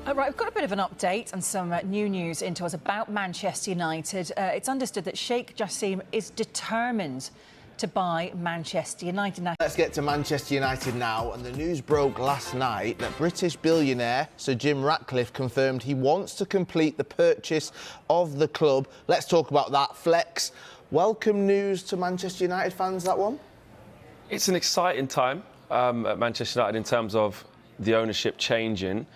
Right, we've got a bit of an update and some new news into us about Manchester United. It's understood that Sheikh Jassim is determined to buy Manchester United. Let's get to Manchester United now, and the news broke last night that British billionaire Sir Jim Ratcliffe confirmed he wants to complete the purchase of the club. Let's talk about that. Flex, welcome news to Manchester United fans, that one? It's an exciting time at Manchester United in terms of the ownership changing.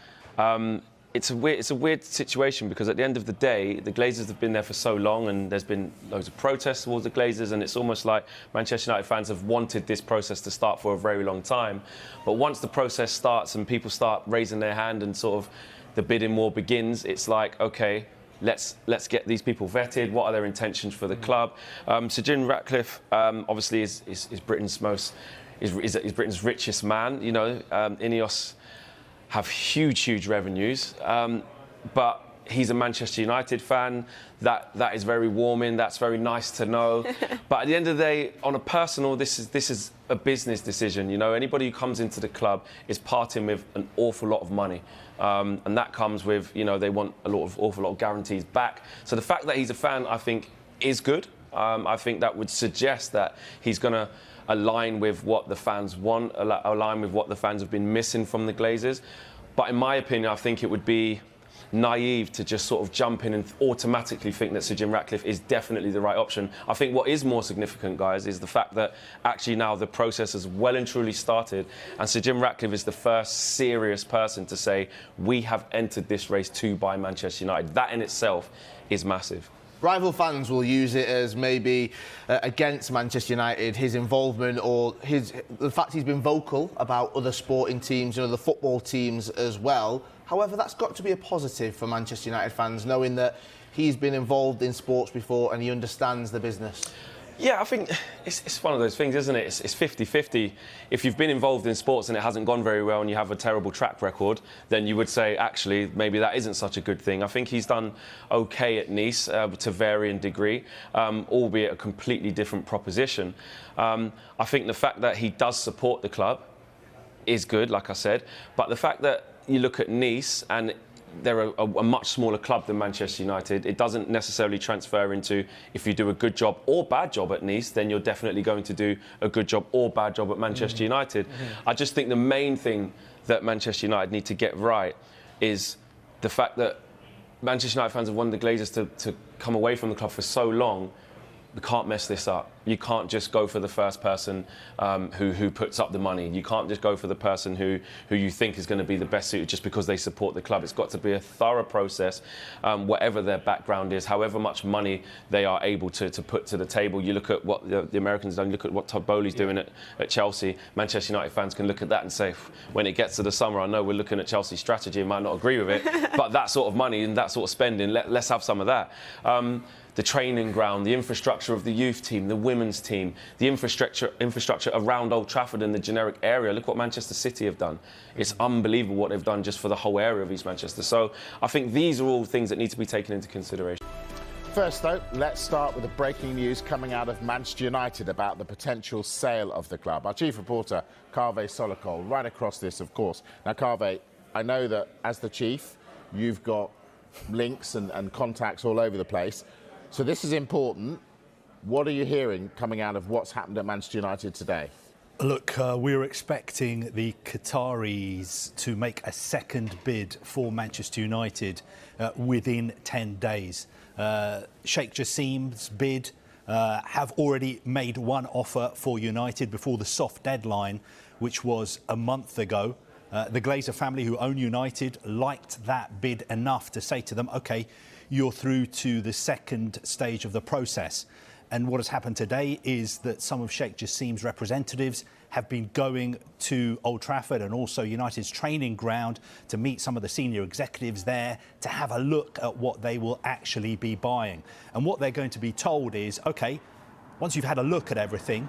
It's a weird situation because at the end of the day, the Glazers have been there for so long and there's been loads of protests towards the Glazers, and it's almost like Manchester United fans have wanted this process to start for a very long time. But once the process starts and people start raising their hand and sort of the bidding war begins, it's like, OK, let's get these people vetted. What are their intentions for the club? Sir Jim Ratcliffe obviously is Britain's Britain's richest man. You know, Ineos have huge revenues, but he's a Manchester United fan. That is very warming. That's very nice to know. But at the end of the day, on a personal, this is a business decision. You know, anybody who comes into the club is parting with an awful lot of money, and that comes with, you know, they want awful lot of guarantees back. So the fact that he's a fan, I think, is good. I think that would suggest that he's going to align with what the fans want, align with what the fans have been missing from the Glazers. But in my opinion, I think it would be naive to just sort of jump in and automatically think that Sir Jim Ratcliffe is definitely the right option. I think what is more significant, guys, is the fact that actually now the process has well and truly started, and Sir Jim Ratcliffe is the first serious person to say, we have entered this race to buy Manchester United. That in itself is massive. Rival fans will use it as maybe against Manchester United, his involvement or the fact he's been vocal about other sporting teams and other football teams as well. However, that's got to be a positive for Manchester United fans, knowing that he's been involved in sports before and he understands the business. Yeah, I think it's one of those things, isn't it? It's 50-50. If you've been involved in sports and it hasn't gone very well and you have a terrible track record, then you would say, actually, maybe that isn't such a good thing. I think he's done OK at Nice to varying degree, albeit a completely different proposition. I think the fact that he does support the club is good, like I said, but the fact that you look at Nice and they're a much smaller club than Manchester United, it doesn't necessarily transfer into if you do a good job or bad job at Nice, then you're definitely going to do a good job or bad job at Manchester United. I just think the main thing that Manchester United need to get right is the fact that Manchester United fans have wanted the Glazers to come away from the club for so long. We can't mess this up. You can't just go for the first person who puts up the money. You can't just go for the person who you think is going to be the best suited just because they support the club. It's got to be a thorough process, whatever their background is, however much money they are able to put to the table. You look at what the Americans have done, you look at what Todd Bowley's doing at Chelsea. Manchester United fans can look at that and say, when it gets to the summer, I know we're looking at Chelsea's strategy and might not agree with it, but that sort of money and that sort of spending, let's have some of that. The training ground, the infrastructure of the youth team, the women's team, the infrastructure around Old Trafford and the generic area. Look what Manchester City have done. It's unbelievable what they've done just for the whole area of East Manchester. So I think these are all things that need to be taken into consideration. First, though, let's start with the breaking news coming out of Manchester United about the potential sale of the club. Our chief reporter, Kaveh Solokol, right across this, of course. Now, Kaveh, I know that as the chief, you've got links and contacts all over the place. So this is important. What are you hearing coming out of what's happened at Manchester United today? Look, we're expecting the Qataris to make a second bid for Manchester United within 10 days. Sheikh Jassim's bid have already made one offer for United before the soft deadline, which was a month ago. The Glazer family, who own United, liked that bid enough to say to them, OK, you're through to the second stage of the process. And what has happened today is that some of Sheikh Jassim's representatives have been going to Old Trafford and also United's training ground to meet some of the senior executives there to have a look at what they will actually be buying. And what they're going to be told is, OK, once you've had a look at everything,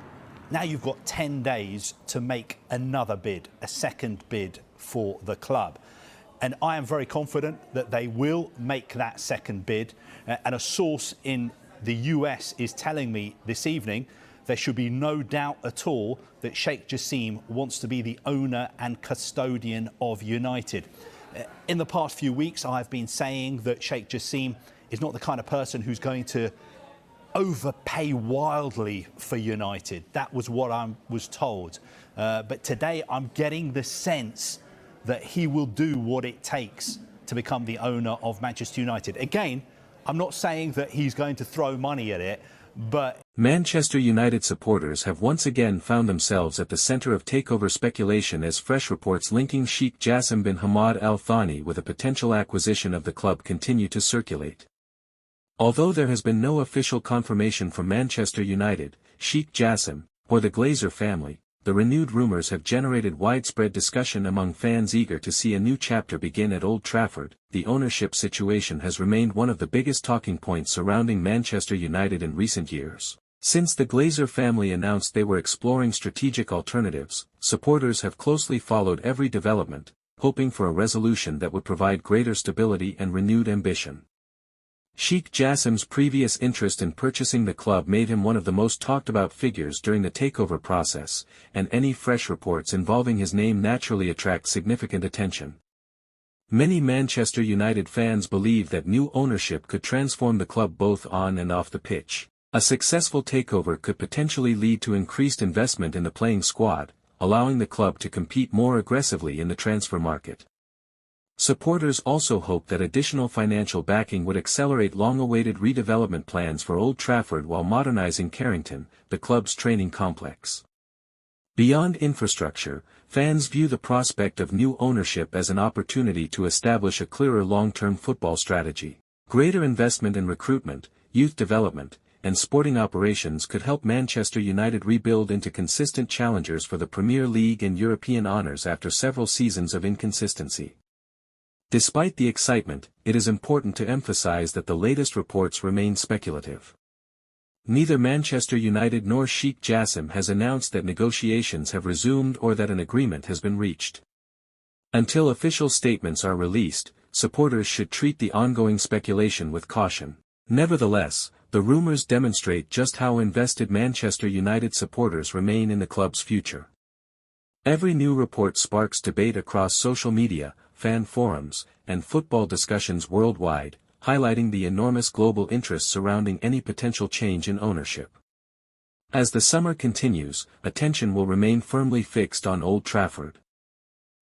now you've got 10 days to make another bid, a second bid for the club. And I am very confident that they will make that second bid. And a source in the US is telling me this evening there should be no doubt at all that Sheikh Jassim wants to be the owner and custodian of United. In the past few weeks, I've been saying that Sheikh Jassim is not the kind of person who's going to overpay wildly for United. That was what I was told. But today I'm getting the sense that he will do what it takes to become the owner of Manchester United. Again, I'm not saying that he's going to throw money at it, but... Manchester United supporters have once again found themselves at the centre of takeover speculation as fresh reports linking Sheikh Jassim bin Hamad Al Thani with a potential acquisition of the club continue to circulate. Although there has been no official confirmation from Manchester United, Sheikh Jassim, or the Glazer family, the renewed rumours have generated widespread discussion among fans eager to see a new chapter begin at Old Trafford. The ownership situation has remained one of the biggest talking points surrounding Manchester United in recent years. Since the Glazer family announced they were exploring strategic alternatives, supporters have closely followed every development, hoping for a resolution that would provide greater stability and renewed ambition. Sheikh Jassim's previous interest in purchasing the club made him one of the most talked-about figures during the takeover process, and any fresh reports involving his name naturally attract significant attention. Many Manchester United fans believe that new ownership could transform the club both on and off the pitch. A successful takeover could potentially lead to increased investment in the playing squad, allowing the club to compete more aggressively in the transfer market. Supporters also hope that additional financial backing would accelerate long-awaited redevelopment plans for Old Trafford while modernising Carrington, the club's training complex. Beyond infrastructure, fans view the prospect of new ownership as an opportunity to establish a clearer long-term football strategy. Greater investment in recruitment, youth development, and sporting operations could help Manchester United rebuild into consistent challengers for the Premier League and European honours after several seasons of inconsistency. Despite the excitement, it is important to emphasize that the latest reports remain speculative. Neither Manchester United nor Sheikh Jassim has announced that negotiations have resumed or that an agreement has been reached. Until official statements are released, supporters should treat the ongoing speculation with caution. Nevertheless, the rumours demonstrate just how invested Manchester United supporters remain in the club's future. Every new report sparks debate across social media, fan forums, and football discussions worldwide, highlighting the enormous global interest surrounding any potential change in ownership. As the summer continues, attention will remain firmly fixed on Old Trafford.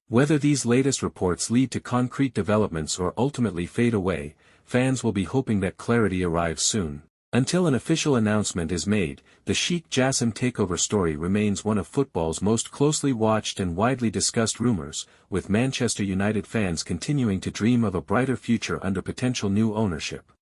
Whether these latest reports lead to concrete developments or ultimately fade away, fans will be hoping that clarity arrives soon. Until an official announcement is made, the Sheikh Jassim takeover story remains one of football's most closely watched and widely discussed rumours, with Manchester United fans continuing to dream of a brighter future under potential new ownership.